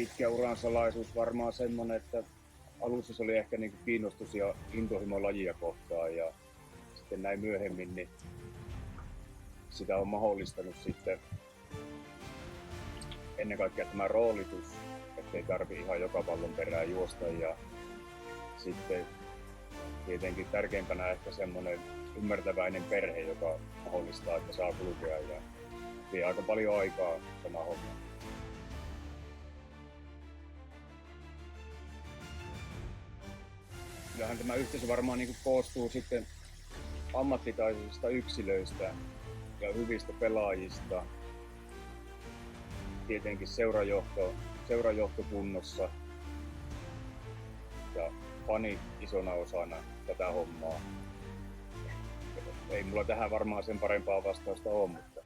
pitkä uran salaisuus varmaan semmoinen, että alussa se oli ehkä niin kiinnostus ja intohimo lajia kohtaan ja sitten näin myöhemmin niin sitä on mahdollistanut sitten ennen kaikkea tämä roolitus, ettei tarvi ihan joka pallon perään juosta ja sitten tietenkin tärkeimpänä ehkä semmoinen ymmärtäväinen perhe, joka mahdollistaa, että saa kulkea ja vie aika paljon aikaa tämä homma. Kyllähän tämä yhteisö varmaan niin koostuu sitten ammattitaitoisista yksilöistä ja hyvistä pelaajista. Tietenkin seurajohto kunnossa ja fani isona osana tätä hommaa. Ei mulla tähän varmaan sen parempaa vastausta ole, mutta